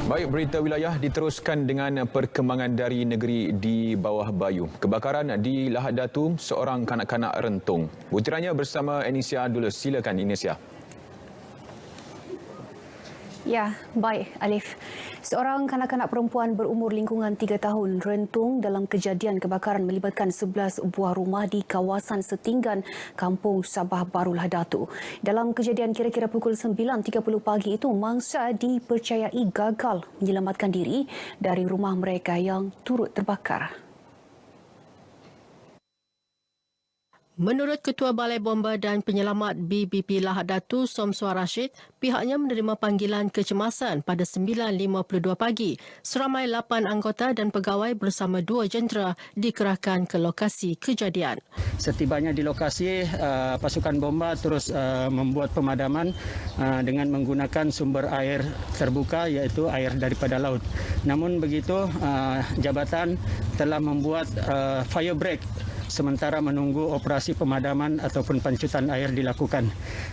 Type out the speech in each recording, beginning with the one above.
Baik, berita wilayah diteruskan dengan perkembangan dari negeri di bawah bayu. Kebakaran di Lahad Datu, seorang kanak-kanak rentung. Butirannya bersama Anisya Abdullah. Silakan Anisya. Ya, baik Alif. Seorang kanak-kanak perempuan berumur lingkungan 3 tahun rentung dalam kejadian kebakaran melibatkan 11 buah rumah di kawasan Setinggan, Kampung Sabah Baru Lahad Datu. Dalam kejadian kira-kira pukul 9.30 pagi itu, mangsa dipercayai gagal menyelamatkan diri dari rumah mereka yang turut terbakar. Menurut Ketua Balai Bomba dan Penyelamat BBP Lahad Datu, Somswar Rashid, pihaknya menerima panggilan kecemasan pada 9.52 pagi. Seramai 8 anggota dan pegawai bersama 2 jentera dikerahkan ke lokasi kejadian. Setibanya di lokasi, pasukan bomba terus membuat pemadaman dengan menggunakan sumber air terbuka, iaitu air daripada laut. Namun begitu, jabatan telah membuat fire break sementara menunggu operasi pemadaman ataupun pancutan air dilakukan.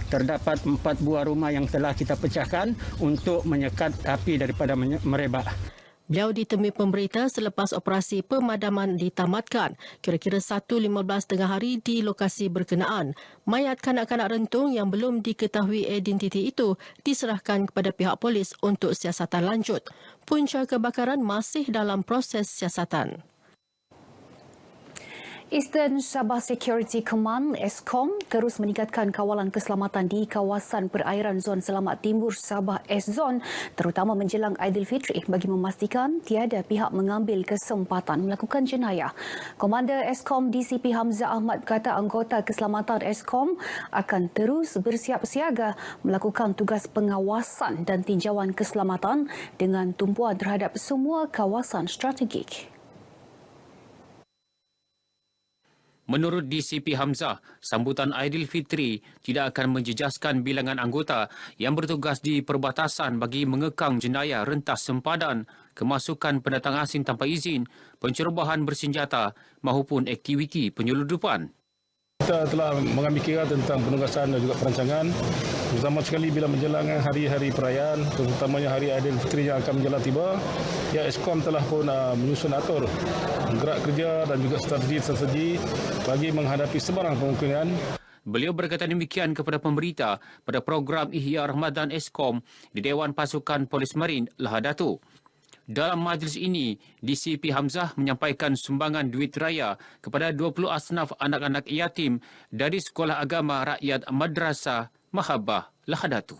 Terdapat 4 buah rumah yang telah kita pecahkan untuk menyekat api daripada merebak. Beliau ditemui pemberita selepas operasi pemadaman ditamatkan. Kira-kira 1.15 tengah hari di lokasi berkenaan. Mayat kanak-kanak rentung yang belum diketahui identiti itu diserahkan kepada pihak polis untuk siasatan lanjut. Punca kebakaran masih dalam proses siasatan. Eastern Sabah Security Command ESCOM terus meningkatkan kawalan keselamatan di kawasan perairan Zon Selamat Timur Sabah S-Zone, terutama menjelang Aidilfitri bagi memastikan tiada pihak mengambil kesempatan melakukan jenayah. Komander ESCOM DCP Hamzah Ahmad kata anggota keselamatan ESCOM akan terus bersiap siaga melakukan tugas pengawasan dan tinjauan keselamatan dengan tumpuan terhadap semua kawasan strategik. Menurut DCP Hamzah, sambutan Aidilfitri tidak akan menjejaskan bilangan anggota yang bertugas di perbatasan bagi mengekang jenayah rentas sempadan, kemasukan pendatang asing tanpa izin, pencerobohan bersenjata maupun aktiviti penyeludupan. Kita telah mengambil kira tentang penugasan dan juga perancangan, terutama sekali bila menjelang hari-hari perayaan, terutamanya hari Aidilfitri yang akan menjelang tiba. Ya, ESCOM telah pun menyusun atur gerak kerja dan juga strategi bagi menghadapi sebarang kemungkinan. Beliau berkata demikian kepada pemberita pada program Ihya Ramadan ESCOM di Dewan Pasukan Polis Marin Lahad Datu. Dalam majlis ini, DCP Hamzah menyampaikan sumbangan duit raya kepada 20 asnaf anak-anak yatim dari Sekolah Agama Rakyat Madrasah Mahabbah Lahad Datu.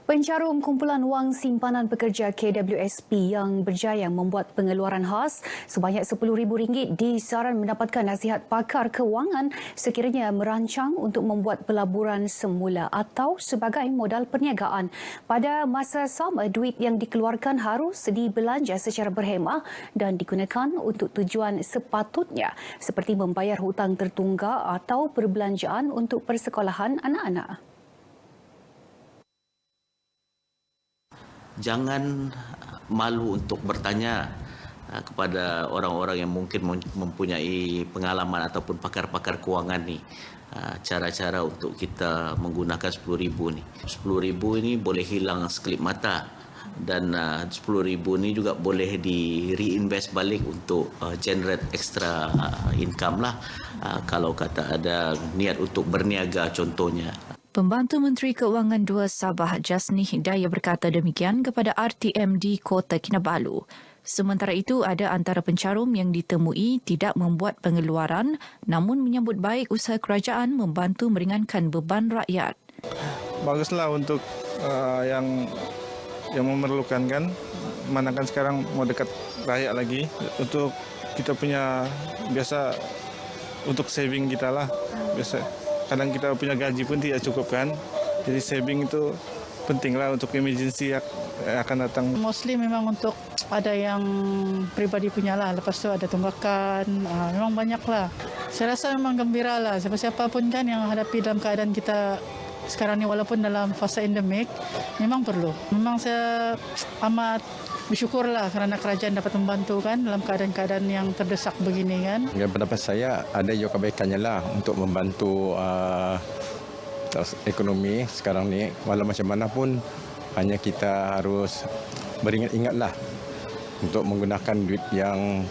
Pencarum kumpulan wang simpanan pekerja KWSP yang berjaya membuat pengeluaran khas sebanyak RM10,000 disaran mendapatkan nasihat pakar kewangan sekiranya merancang untuk membuat pelaburan semula atau sebagai modal perniagaan. Pada masa sama, duit yang dikeluarkan harus dibelanja secara berhemah dan digunakan untuk tujuan sepatutnya seperti membayar hutang tertunggak atau perbelanjaan untuk persekolahan anak-anak. Jangan malu untuk bertanya kepada orang-orang yang mungkin mempunyai pengalaman ataupun pakar-pakar kewangan ni. Cara-cara untuk kita menggunakan RM10,000 ni. RM10,000 ini boleh hilang sekelip mata dan RM10,000 ni juga boleh di reinvest balik untuk generate extra income lah. Kalau kata ada niat untuk berniaga contohnya. Pembantu Menteri Keuangan 2 Sabah Jasni Hidayah berkata demikian kepada RTM di Kota Kinabalu. Sementara itu, ada antara pencarum yang ditemui tidak membuat pengeluaran namun menyambut baik usaha kerajaan membantu meringankan beban rakyat. Baguslah untuk yang memerlukan kan, manakan sekarang mau dekat rakyat lagi. Untuk kita punya biasa untuk saving kita lah biasa. Kadang kita punya gaji pun tidak cukup kan. Jadi saving itu pentinglah untuk emergency yang akan datang. Mostly memang untuk ada yang pribadi punya lah. Lepas tu ada tunggakan. Memang banyak lah. Saya rasa memang gembira lah. Siapa-siapa pun kan yang hadapi dalam keadaan kita sekarang ni walaupun dalam fasa endemik, memang perlu. Memang saya amat bersyukurlah kerana kerajaan dapat membantu kan dalam keadaan-keadaan yang terdesak begini kan. Ya, pendapat saya ada juga kebaikannya lah untuk membantu ekonomi sekarang ni. Walau macam mana pun Hanya kita harus beringat-ingatlah untuk menggunakan duit yang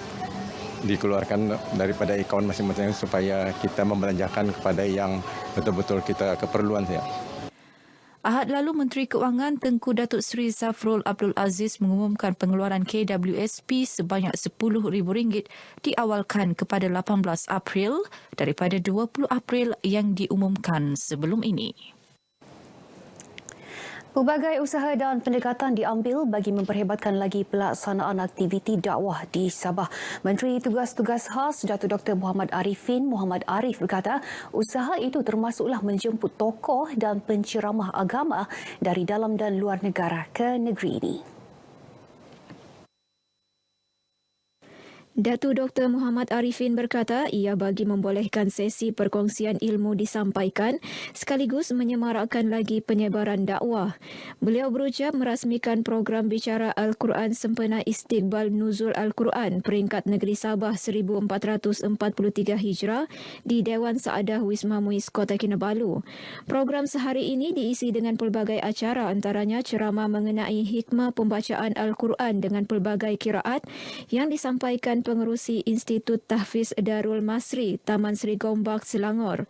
dikeluarkan daripada akaun masing-masing supaya kita membelanjakan kepada yang betul-betul kita keperluan saja. Ahad lalu, Menteri Keuangan Tengku Datuk Seri Zafrul Abdul Aziz mengumumkan pengeluaran KWSP sebanyak RM10,000 diawalkan kepada 18 April daripada 20 April yang diumumkan sebelum ini. Pelbagai usaha dan pendekatan diambil bagi memperhebatkan lagi pelaksanaan aktiviti dakwah di Sabah. Menteri Tugas-Tugas Khas Datuk Dr. Muhammad Arifin Muhammad Arif berkata, usaha itu termasuklah menjemput tokoh dan penceramah agama dari dalam dan luar negara ke negeri ini. Datuk Dr. Muhammad Arifin berkata ia bagi membolehkan sesi perkongsian ilmu disampaikan sekaligus menyemarakkan lagi penyebaran dakwah. Beliau berucap merasmikan program bicara Al-Quran sempena Istiqbal Nuzul Al-Quran peringkat negeri Sabah 1443 Hijrah di Dewan Saadah Wisma Muiz Kota Kinabalu. Program sehari ini diisi dengan pelbagai acara, antaranya ceramah mengenai hikmah pembacaan Al-Quran dengan pelbagai kiraat yang disampaikan Pengerusi Institut Tahfiz Darul Masri, Taman Seri Gombak, Selangor.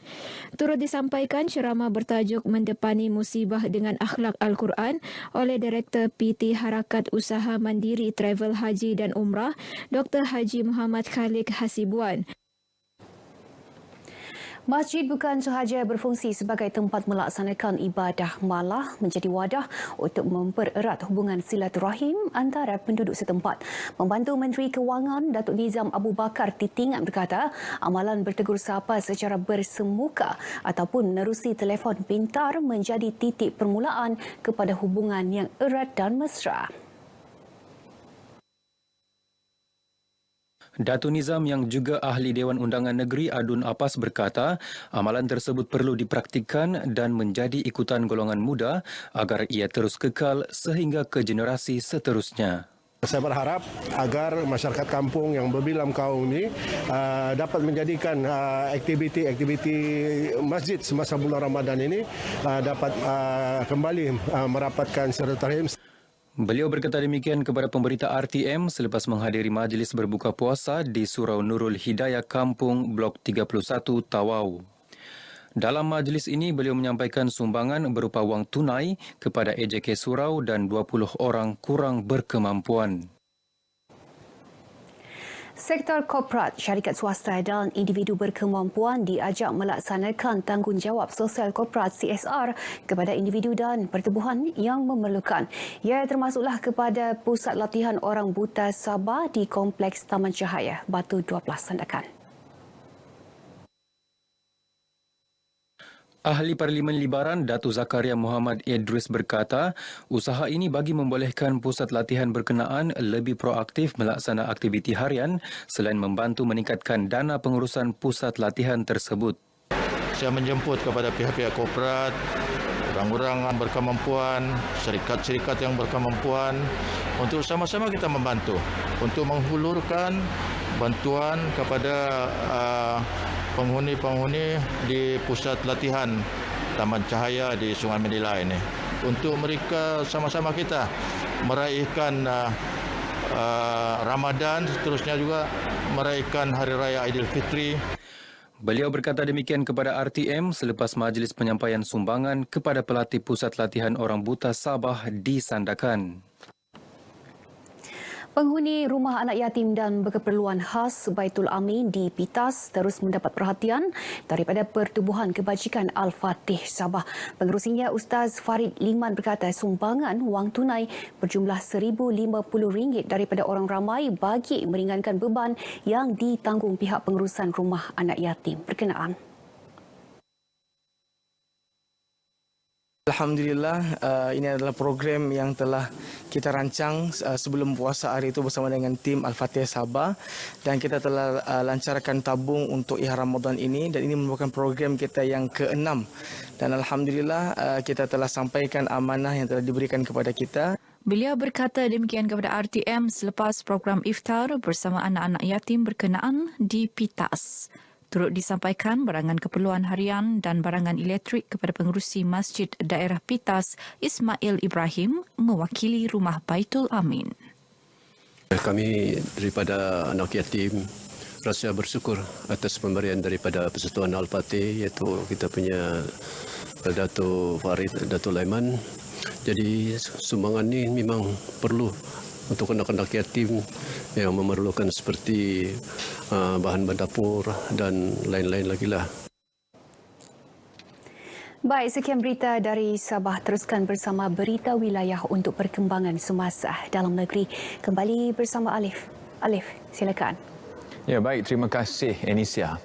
Turut disampaikan ceramah bertajuk Mendepani Musibah dengan Akhlak Al-Quran oleh Direktur PT Harakat Usaha Mandiri Travel Haji dan Umrah, Dr. Haji Muhammad Khalik Hasibuan. Masjid bukan sahaja berfungsi sebagai tempat melaksanakan ibadah, malah menjadi wadah untuk mempererat hubungan silaturahim antara penduduk setempat. Membantu Menteri Kewangan Datuk Nizam Abu Bakar Titingan berkata, amalan bertegur sapa secara bersemuka ataupun menerusi telefon pintar menjadi titik permulaan kepada hubungan yang erat dan mesra. Datuk Nizam yang juga ahli Dewan Undangan Negeri Adun Apas berkata, amalan tersebut perlu dipraktikkan dan menjadi ikutan golongan muda agar ia terus kekal sehingga ke generasi seterusnya. Saya berharap agar masyarakat kampung yang berbilang kaum ini dapat menjadikan aktiviti-aktiviti masjid semasa bulan Ramadan ini dapat kembali merapatkan silaturahim. Beliau berkata demikian kepada pemberita RTM selepas menghadiri majlis berbuka puasa di Surau Nurul Hidayah Kampung Blok 31 Tawau. Dalam majlis ini, beliau menyampaikan sumbangan berupa wang tunai kepada EJK Surau dan 20 orang kurang berkemampuan. Sektor korporat, syarikat swasta dan individu berkemampuan diajak melaksanakan tanggungjawab sosial korporat CSR kepada individu dan pertubuhan yang memerlukan. Ia termasuklah kepada Pusat Latihan Orang Buta Sabah di Kompleks Taman Cahaya, Batu 12 Sandakan. Ahli Parlimen Libaran Datuk Zakaria Muhammad Idris berkata, usaha ini bagi membolehkan pusat latihan berkenaan lebih proaktif melaksana aktiviti harian selain membantu meningkatkan dana pengurusan pusat latihan tersebut. Saya menjemput kepada pihak-pihak korporat, orang-orang yang berkemampuan, syarikat-syarikat yang berkemampuan untuk sama-sama kita membantu untuk menghulurkan bantuan kepada penghuni-penghuni di pusat latihan Taman Cahaya di Sungai Medila ini untuk mereka sama-sama kita meraihkan Ramadan, seterusnya juga meraihkan Hari Raya Aidilfitri. Beliau berkata demikian kepada RTM selepas majlis penyampaian sumbangan kepada pelatih Pusat Latihan Orang Buta Sabah di Sandakan. Penghuni rumah anak yatim dan berkeperluan khas Baitul Amin di Pitas terus mendapat perhatian daripada Pertubuhan Kebajikan Al-Fatih Sabah. Pengerusinya Ustaz Farid Liman berkata sumbangan wang tunai berjumlah RM1,050 daripada orang ramai bagi meringankan beban yang ditanggung pihak pengurusan rumah anak yatim berkenaan. Alhamdulillah, ini adalah program yang telah kita rancang sebelum puasa hari itu bersama dengan tim Al-Fatih Sabah dan kita telah lancarkan tabung untuk ihram Ramadan ini dan ini merupakan program kita yang ke-6 dan Alhamdulillah kita telah sampaikan amanah yang telah diberikan kepada kita. Beliau berkata demikian kepada RTM selepas program iftar bersama anak-anak yatim berkenaan di Pitas. Turut disampaikan barangan keperluan harian dan barangan elektrik kepada pengerusi Masjid Daerah Pitas Ismail Ibrahim mewakili Rumah Baitul Amin. Kami daripada anak yatim rasa bersyukur atas pemberian daripada Persatuan Al-Fatih, iaitu kita punya Dato' Farid, Dato' Laiman. Jadi sumbangan ini memang perlu untuk anak-anak yatim yang memerlukan seperti bahan dapur dan lain-lain lagi lah. Baik, sekian berita dari Sabah. Teruskan bersama berita wilayah untuk perkembangan semasa dalam negeri. Kembali bersama Alif. Alif, silakan. Ya, baik. Terima kasih, Enisia.